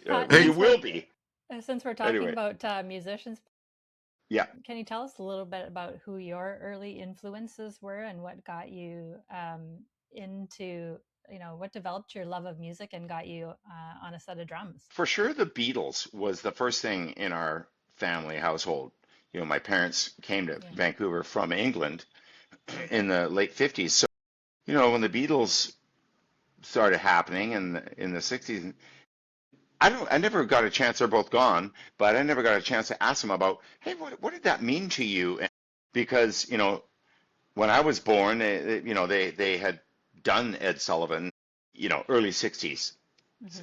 Pat, You Hey, will be. since we're talking Anyway, about musicians, yeah. can you tell us a little bit about who your early influences were and what got you into, what developed your love of music and got you on a set of drums? For sure, the Beatles was the first thing in our family household. My parents came to Yeah. Vancouver from England in the late 50s. So, when the Beatles started happening in the 60s, I never got a chance, they're both gone, but I never got a chance to ask them about, hey, what did that mean to you? And because, when I was born, they had done Ed Sullivan, early 60s.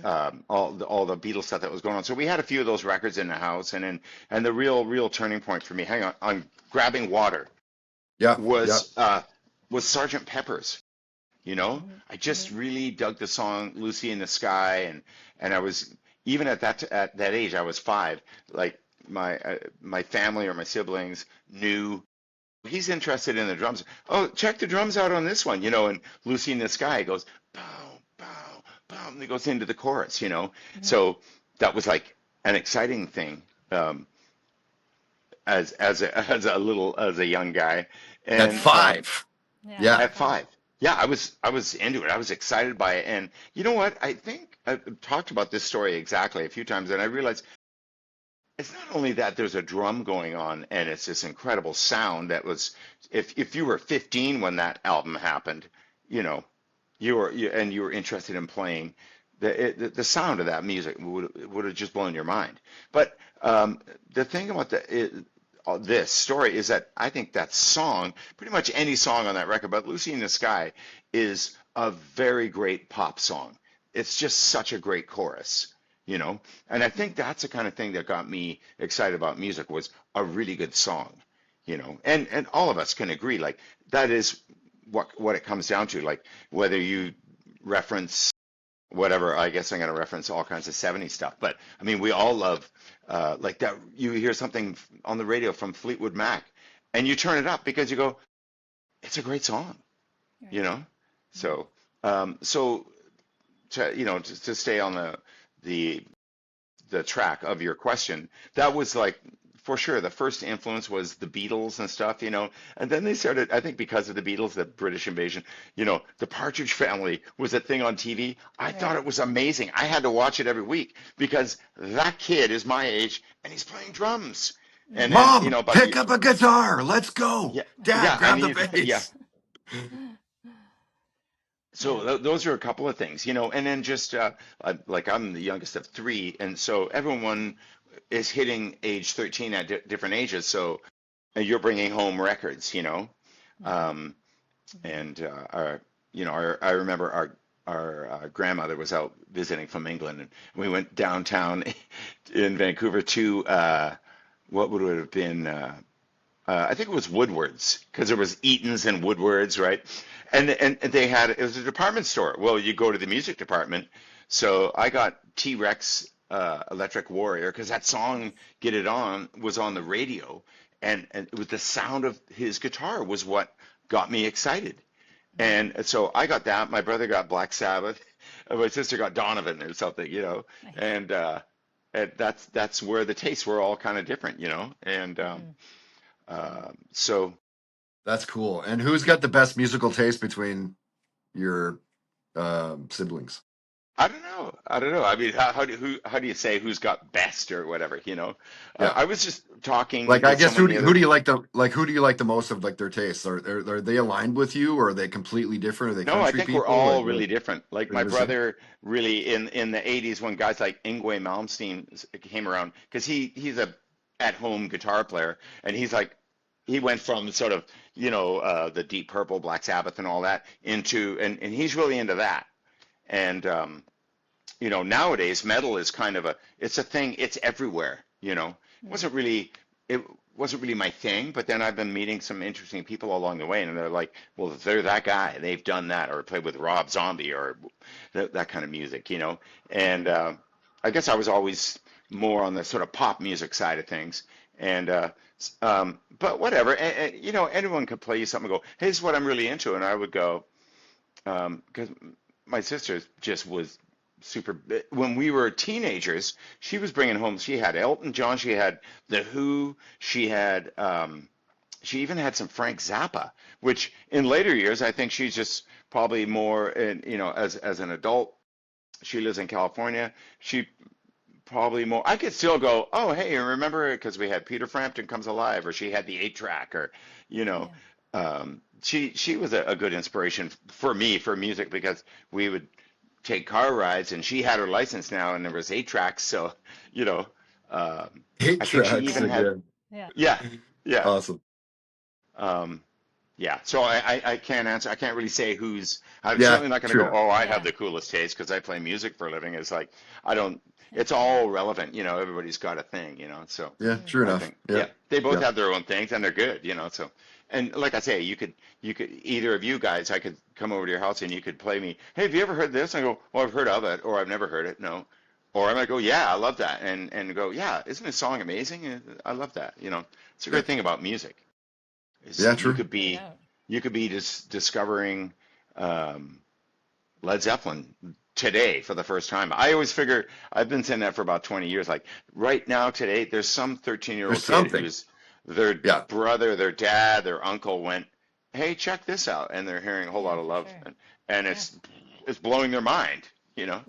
Hmm. All the Beatles stuff that was going on. So we had a few of those records in the house, and the real turning point for me, hang on, I'm grabbing water, yeah, yeah. was was Sergeant Pepper's. Hmm. I just Hmm. really dug the song Lucy in the Sky, and I was even at that age, I was 5. Like my family or my siblings knew he's interested in the drums. Oh, check the drums out on this one, and Lucy in the Sky goes bow, bow, bow, and it goes into the chorus. Hmm. So that was like an exciting thing um, as a young guy, At Yeah. and 5. Yeah. Yeah. At at five. 5, yeah, I was into it. I was excited by it, and you know what? I think I've talked about this story exactly a few times, and I realized it's not only that there's a drum going on and it's this incredible sound that was if you were 15 when that album happened, you know, you were interested in playing the sound of that music would have just blown your mind. But the thing about this story is that I think that song, pretty much any song on that record, but Lucy in the Sky is a very great pop song. It's just such a great chorus. And I think that's the kind of thing that got me excited about music was a really good song. And all of us can agree, like that is what it comes down to, like whether you reference whatever, I guess I'm going to reference all kinds of 70s stuff, but I mean, we all love like that. You hear something on the radio from Fleetwood Mac and you turn it up because you go, it's a great song, you Right. know? Hmm. So to stay on the the track of your question, that was like for sure the first influence was the Beatles and stuff. And then they started, I think because of the Beatles, the British invasion, the Partridge Family was a thing on TV. I thought Right. it was amazing. I had to watch it every week because that kid is my age and he's playing drums. And Hmm. then, Mom, but pick up a guitar. Let's go. yeah, Dad, yeah, and grab the yeah. bass. Yeah. So those are a couple of things. And then just like I'm the youngest of 3, and so everyone is hitting age 13 at different ages. So you're bringing home records. Hmm. Um, Hmm. and I remember our grandmother was out visiting from England, and we went downtown in Vancouver to what would it have been? I think it was Woodward's because there was Eaton's and Woodward's, right? And they had it was a department store. Well, you go to the music department, so I got T-Rex Electric Warrior because that song "Get It On" was on the radio, and it was the sound of his guitar was what got me excited. Hmm. And so I got that. My brother got Black Sabbath. And my sister got Donovan or something. Nice. And that's where the tastes were all kind of different. And Hmm. so That's cool. And who's got the best musical taste between your siblings? I don't know. I don't know. I mean, how do you say who's got best or whatever? Yeah. I was just talking Like, I with guess someone the who other. do you like who do you like the most of like their tastes? Are they aligned with you, or are they completely different? Are they No, I country think we're people? all Like really different. Like are you my the same? brother, really in the '80s when guys like Yngwie Malmsteen came around, because he's a at-home guitar player, and he went from sort of the Deep Purple, Black Sabbath, and all that into and he's really into that. And nowadays metal is kind of it's a thing, it's everywhere. Hmm. Wasn't really it wasn't really my thing, but then I've been meeting some interesting people along the way, and they're like, well, if they're that guy, they've done that, or played with Rob Zombie, or that kind of music. And I guess I was always more on the sort of pop music side of things. And but whatever, anyone could play you something and go, hey, this is what I'm really into, and I would go, because my sister just was super. When we were teenagers, she was bringing home. She had Elton John. She had The Who. She had. She even had some Frank Zappa, which in later years, I think she's just probably more, as an adult. She lives in California. She probably more. I could still go, oh, hey, remember because we had Peter Frampton Comes Alive, or she had the 8 track, or you know, Yeah. she was a good inspiration for me for music because we would take car rides, and she had her license now, and there was 8 tracks, so you know, um, Eight I think she tracks even Yeah. had, again. Yeah. yeah, yeah. Awesome. Um, yeah, so I can't answer. I can't really say who's. I'm Yeah, certainly not going to true go, enough. oh, I have Yeah. the coolest taste because I play music for a living. It's like I don't. Yeah. It's all relevant, everybody's got a thing, So Yeah, Mm. true I enough. think, Yeah, yeah, they both yeah, have their own things and they're good, So, and like I say, you could either of you guys, I could come over to your house and you could play me. Hey, have you ever heard this? I go, well, I've heard of it, or I've never heard it. No. Or I might go, yeah, I love that, and go, yeah, isn't this song amazing? I love that. It's a yeah, great thing about music is yeah, true. No doubt. you could be just discovering um, Led Zeppelin today for the first time. I always figure I've been saying that for about 20 years. Like right now today, there's some There's 13-year-old kid something. who's their Yeah, brother, their dad, their uncle went, "Hey, check this out," and they're hearing a whole Yeah, lot of for love, sure. and Yeah. it's blowing their mind. Yeah.